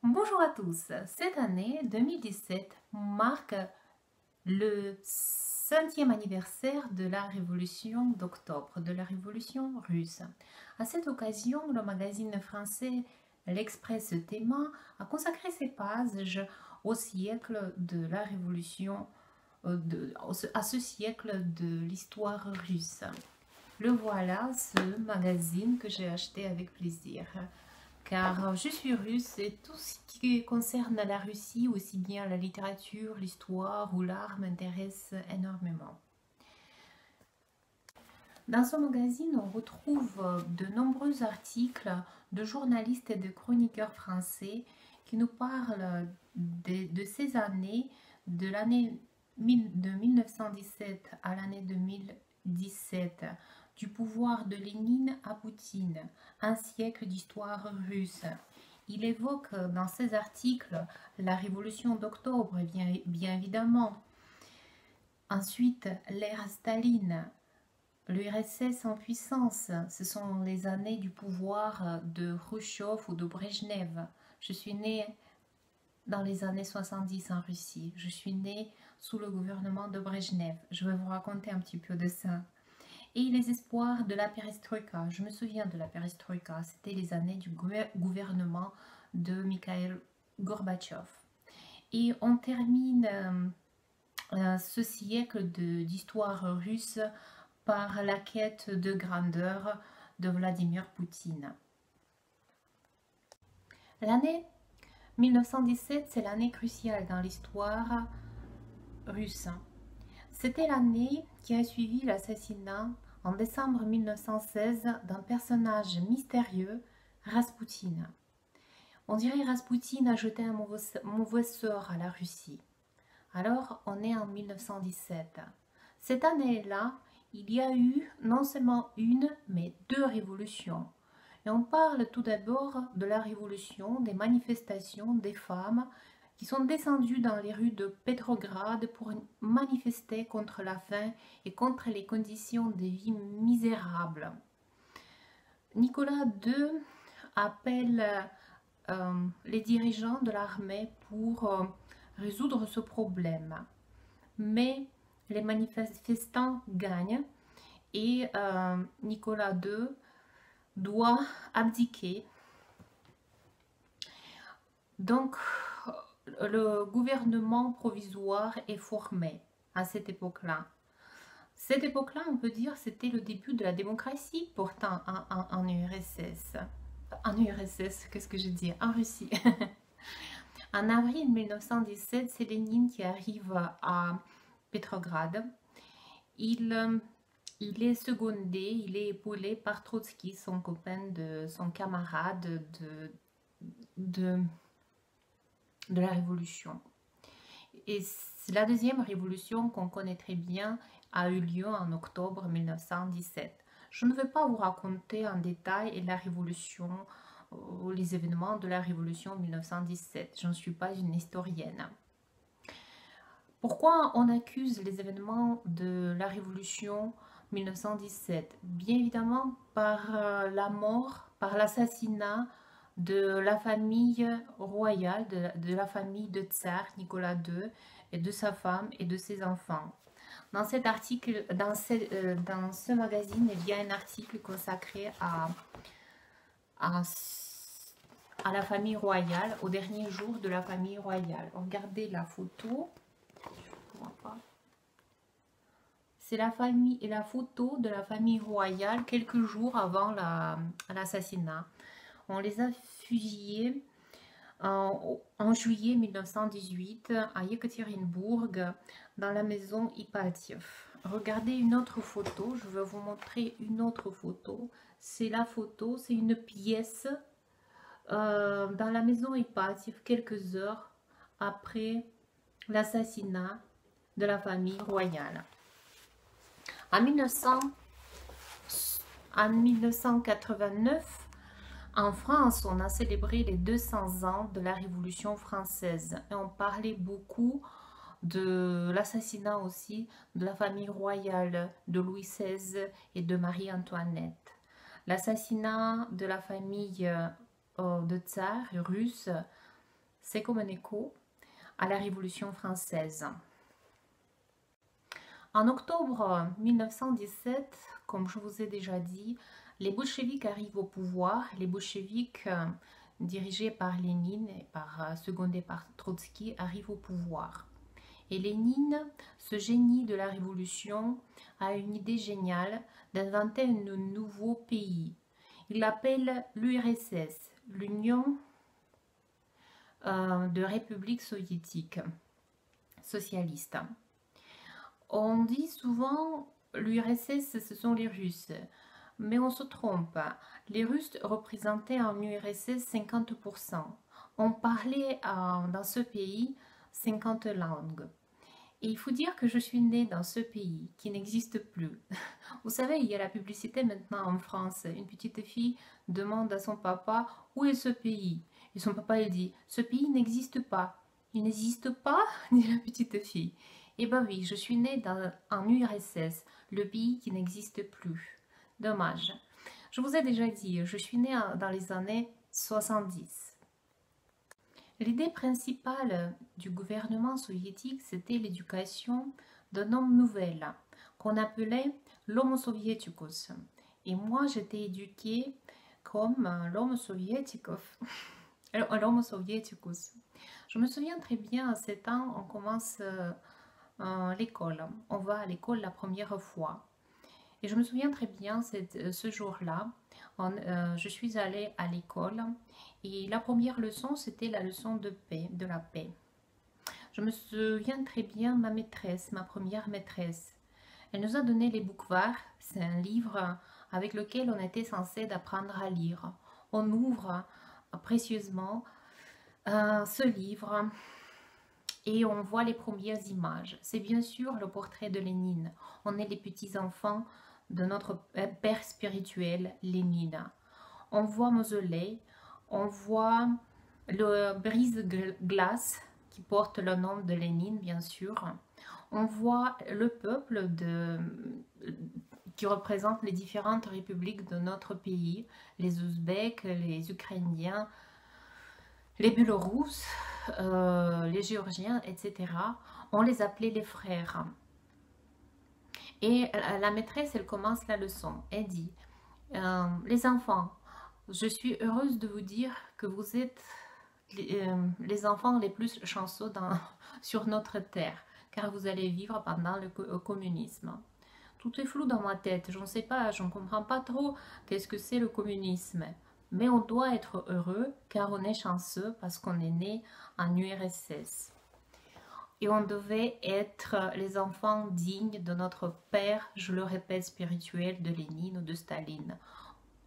Bonjour à tous. Cette année 2017 marque le 5e anniversaire de la révolution d'octobre, de la révolution russe. À cette occasion, le magazine français L'Express Témoin a consacré ses pages au siècle de la révolution, à ce siècle de l'histoire russe. Le voilà, ce magazine que j'ai acheté avec plaisir. Car je suis russe et tout ce qui concerne la Russie, aussi bien la littérature, l'histoire ou l'art, m'intéresse énormément. Dans ce magazine, on retrouve de nombreux articles de journalistes et de chroniqueurs français qui nous parlent de ces années, de l'année de 1917 à l'année 2017, du pouvoir de Lénine à Poutine, un siècle d'histoire russe. Il évoque dans ces articles la révolution d'octobre, bien évidemment. Ensuite, l'ère Staline, l'URSS en puissance. Ce sont les années du pouvoir de Khrouchtchev ou de Brejnev. Je suis née dans les années 70 en Russie. Je suis née sous le gouvernement de Brejnev. Je vais vous raconter un petit peu de ça. Et les espoirs de la perestroïka. Je me souviens de la perestroïka. C'était les années du gouvernement de Mikhail Gorbatchev. Et on termine ce siècle d'histoire russe par la quête de grandeur de Vladimir Poutine. L'année 1917, c'est l'année cruciale dans l'histoire russe. C'était l'année qui a suivi l'assassinat en décembre 1916 d'un personnage mystérieux, Raspoutine. On dirait Raspoutine a jeté un mauvais sort à la Russie. Alors, on est en 1917. Cette année-là, il y a eu non seulement une, mais deux révolutions. Et on parle tout d'abord de la révolution, des manifestations des femmes qui sont descendues dans les rues de Petrograd pour manifester contre la faim et contre les conditions de vie misérables. Nicolas II appelle les dirigeants de l'armée pour résoudre ce problème. Mais les manifestants gagnent et Nicolas II doit abdiquer. Donc, le gouvernement provisoire est formé à cette époque-là. Cette époque-là, on peut dire, c'était le début de la démocratie, pourtant en URSS. En URSS, qu'est-ce que je dis? En Russie. En avril 1917, c'est Lénine qui arrive à Petrograd. Il est secondé, il est épaulé par Trotsky, son copain, son camarade de la révolution. Et la deuxième révolution qu'on connaît très bien a eu lieu en octobre 1917. Je ne vais pas vous raconter en détail la révolution ou les événements de la révolution 1917. Je ne suis pas une historienne. Pourquoi on accuse les événements de la révolution 1917? Bien évidemment par la mort, par l'assassinat de la famille royale, de la famille de Tsar Nicolas II et de sa femme et de ses enfants. Dans cet article, dans ce magazine, il y a un article consacré à la famille royale, au dernier jour de la famille royale. Regardez la photo. C'est la photo de la famille royale quelques jours avant l'assassinat. On les a fusillés en juillet 1918 à Yekaterinbourg dans la maison Ipatiev. Regardez une autre photo, je vais vous montrer une autre photo. C'est la photo, c'est une pièce dans la maison Ipatiev quelques heures après l'assassinat de la famille royale. En 1989, en France, on a célébré les 200 ans de la Révolution française et on parlait beaucoup de l'assassinat aussi de la famille royale de Louis XVI et de Marie-Antoinette. L'assassinat de la famille de tsar russe c'est comme un écho à la Révolution française. En octobre 1917, comme je vous ai déjà dit, les bolcheviks arrivent au pouvoir. Les bolcheviks, dirigés par Lénine et secondés par Trotsky, arrivent au pouvoir. Et Lénine, ce génie de la révolution, a une idée géniale d'inventer un nouveau pays. Il l'appelle l'URSS, l'Union de Républiques soviétiques socialistes. On dit souvent l'URSS, ce sont les Russes, mais on se trompe. Les Russes représentaient en URSS 50%. On parlait dans ce pays 50 langues. Et il faut dire que je suis née dans ce pays qui n'existe plus. Vous savez, il y a la publicité maintenant en France. Une petite fille demande à son papa où est ce pays. Et son papa il dit ce pays n'existe pas. Il n'existe pas, dit la petite fille. Eh bien oui, je suis née en URSS, le pays qui n'existe plus. Dommage. Je vous ai déjà dit, je suis née dans les années 70. L'idée principale du gouvernement soviétique, c'était l'éducation d'un homme nouvel, qu'on appelait l'homo soviéticus. Et moi, j'étais éduquée comme l'homo soviéticus. L'homo soviéticus. Je me souviens très bien, à 7 ans, on commence l'école. On va à l'école la première fois. Et je me souviens très bien, ce jour-là, je suis allée à l'école et la première leçon, c'était la leçon de la paix. Je me souviens très bien, ma maîtresse, ma première maîtresse, elle nous a donné les Boukvar, c'est un livre avec lequel on était censé d'apprendre à lire. On ouvre précieusement ce livre et on voit les premières images. C'est bien sûr le portrait de Lénine. On est les petits-enfants de notre père spirituel, Lénine. On voit Mausolée, on voit le brise-glace qui porte le nom de Lénine, bien sûr. On voit le peuple qui représente les différentes républiques de notre pays, les Ouzbeks, les Ukrainiens, les Biélorusses, les Géorgiens, etc. On les appelait les frères. Et la maîtresse, elle commence la leçon. Elle dit, les enfants, je suis heureuse de vous dire que vous êtes les enfants les plus chanceux sur notre terre, car vous allez vivre pendant le communisme. Tout est flou dans ma tête, je ne sais pas, je ne comprends pas trop qu'est-ce que c'est le communisme. Mais on doit être heureux, car on est chanceux parce qu'on est né en URSS. Et on devait être les enfants dignes de notre père, je le répète, spirituel, de Lénine ou de Staline.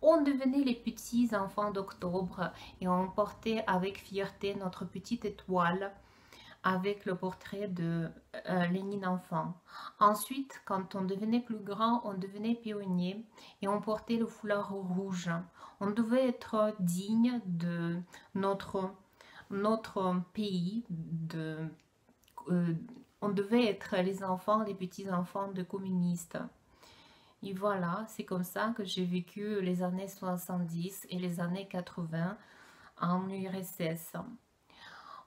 On devenait les petits enfants d'octobre et on portait avec fierté notre petite étoile avec le portrait de Lénine enfant. Ensuite, quand on devenait plus grand, on devenait pionnier et on portait le foulard rouge. On devait être digne de notre pays, on devait être les enfants, les petits-enfants de communistes. Et voilà, c'est comme ça que j'ai vécu les années 70 et les années 80 en URSS.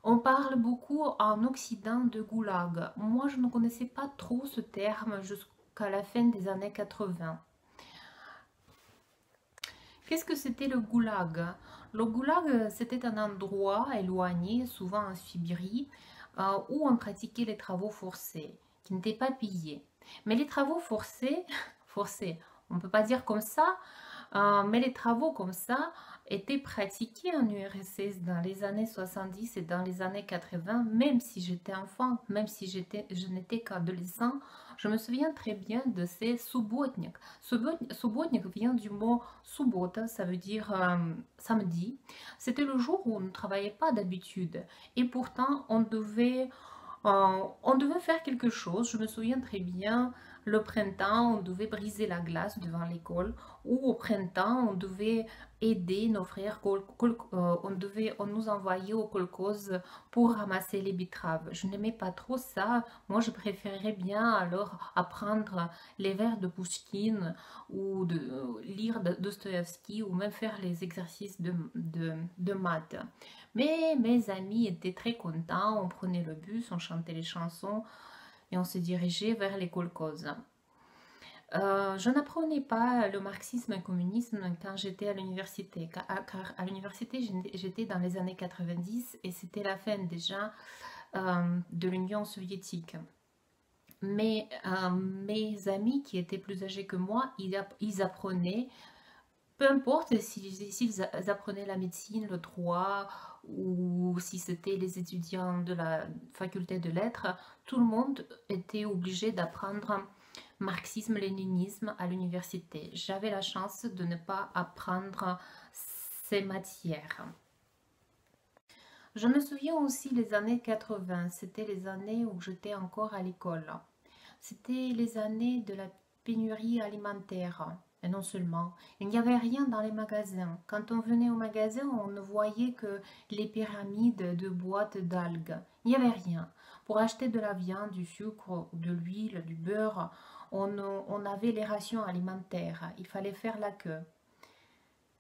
On parle beaucoup en Occident de goulag. Moi, je ne connaissais pas trop ce terme jusqu'à la fin des années 80. Qu'est-ce que c'était le goulag? Le goulag, c'était un endroit éloigné, souvent en Sibérie, où on pratiquait les travaux forcés, qui n'étaient pas payés. Mais les travaux forcés, on ne peut pas dire comme ça, mais les travaux comme ça étaient pratiqués en URSS dans les années 70 et dans les années 80, même si j'étais enfant, même si je n'étais qu'adolescent, je me souviens très bien de ces subotnik. Subotnik vient du mot subota, ça veut dire samedi. C'était le jour où on ne travaillait pas d'habitude et pourtant on devait faire quelque chose. Je me souviens très bien Le printemps, on devait briser la glace devant l'école, ou au printemps, on devait aider nos frères, on nous envoyait au kolkhoz pour ramasser les betteraves. Je n'aimais pas trop ça. Moi, je préférerais bien alors apprendre les vers de Pouchkine ou lire Dostoïevski ou même faire les exercices de maths. Mais mes amis étaient très contents, on prenait le bus, on chantait les chansons et on se dirigeait vers les kolkhozes. Je n'apprenais pas le marxisme et le communisme quand j'étais à l'université, car à l'université j'étais dans les années 90 et c'était la fin déjà de l'Union soviétique. Mais mes amis qui étaient plus âgés que moi, ils apprenaient, peu importe s'ils apprenaient la médecine, le droit, ou si c'était les étudiants de la faculté de lettres, tout le monde était obligé d'apprendre marxisme-léninisme à l'université. J'avais la chance de ne pas apprendre ces matières. Je me souviens aussi les années 80, c'était les années où j'étais encore à l'école. C'était les années de la pénurie alimentaire. Et non seulement, il n'y avait rien dans les magasins. Quand on venait au magasin, on ne voyait que les pyramides de boîtes d'algues. Il n'y avait rien. Pour acheter de la viande, du sucre, de l'huile, du beurre, on avait les rations alimentaires. Il fallait faire la queue.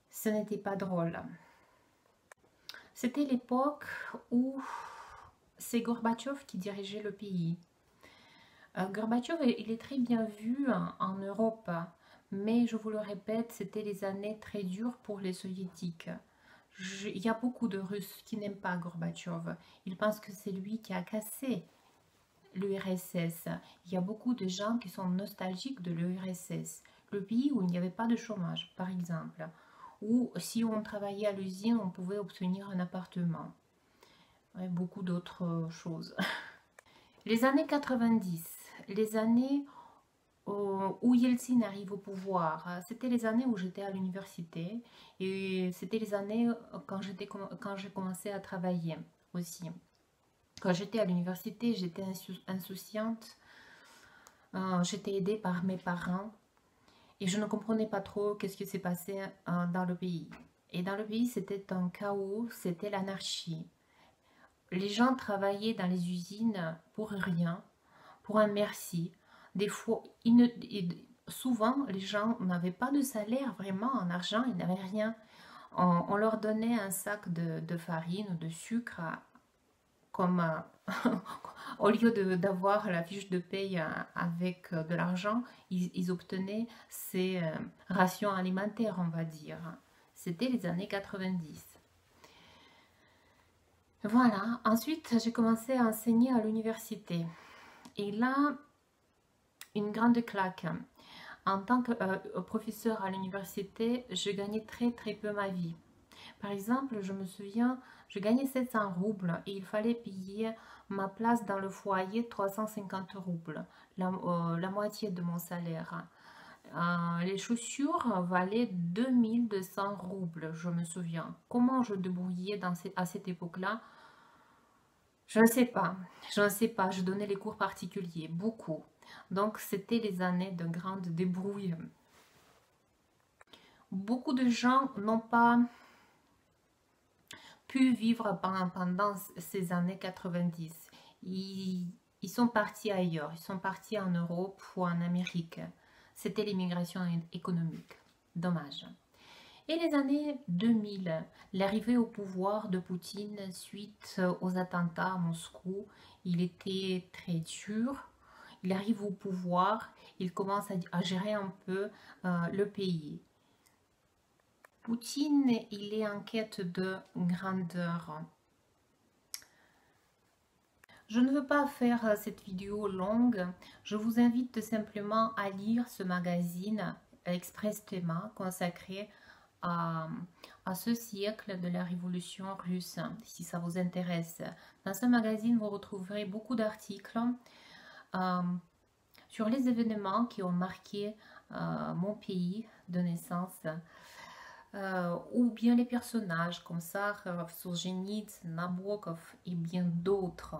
Ce n'était pas drôle. C'était l'époque où c'est Gorbatchev qui dirigeait le pays. Gorbatchev, il est très bien vu en Europe, mais je vous le répète, c'était les années très dures pour les soviétiques. Il y a beaucoup de Russes qui n'aiment pas Gorbatchev. Ils pensent que c'est lui qui a cassé l'URSS. Il y a beaucoup de gens qui sont nostalgiques de l'URSS, le pays où il n'y avait pas de chômage, par exemple, ou si on travaillait à l'usine, on pouvait obtenir un appartement. Et beaucoup d'autres choses. Les années 90, les années où Yeltsin arrive au pouvoir, c'était les années où j'étais à l'université et c'était les années quand j'ai commencé à travailler aussi. Quand j'étais à l'université, j'étais insouciante, j'étais aidée par mes parents et je ne comprenais pas trop qu'est-ce qui s'est passé dans le pays. Et dans le pays, c'était un chaos, c'était l'anarchie. Les gens travaillaient dans les usines pour rien, pour un merci. Des fois, souvent, les gens n'avaient pas de salaire vraiment en argent, ils n'avaient rien. On leur donnait un sac de farine ou de sucre comme au lieu d'avoir la fiche de paye avec de l'argent, ils obtenaient ces rations alimentaires, on va dire. C'était les années 90. Voilà, ensuite j'ai commencé à enseigner à l'université. Et là, une grande claque. En tant que professeur à l'université, je gagnais très peu ma vie. Par exemple, je me souviens, je gagnais 700 roubles et il fallait payer ma place dans le foyer 350 roubles, la moitié de mon salaire. Les chaussures valaient 2200 roubles, je me souviens. Comment je débrouillais à cette époque-là? Je ne sais pas, je donnais les cours particuliers, beaucoup. Donc c'était les années de grande débrouille. Beaucoup de gens n'ont pas pu vivre pendant ces années 90. Ils sont partis ailleurs, ils sont partis en Europe ou en Amérique. C'était l'immigration économique. Dommage. Et les années 2000, l'arrivée au pouvoir de Poutine suite aux attentats à Moscou, il était très dur. Il arrive au pouvoir, il commence à gérer un peu le pays. Poutine, il est en quête de grandeur. Je ne veux pas faire cette vidéo longue. Je vous invite simplement à lire ce magazine expressément consacré à ce siècle de la révolution russe, si ça vous intéresse. Dans ce magazine, vous retrouverez beaucoup d'articles sur les événements qui ont marqué mon pays de naissance, ou bien les personnages comme Sakharov, Solzhenitsyn, Nabokov et bien d'autres.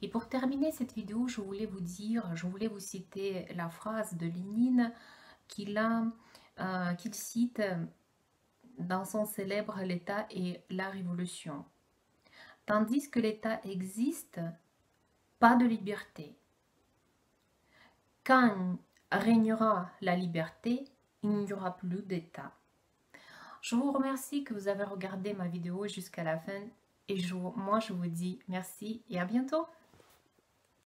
Et pour terminer cette vidéo, je voulais vous citer la phrase de Lénine qu'il cite dans son célèbre L'État et la Révolution. Tandis que l'État existe, pas de liberté. Quand régnera la liberté, il n'y aura plus d'État. Je vous remercie que vous avez regardé ma vidéo jusqu'à la fin et moi je vous dis merci et à bientôt.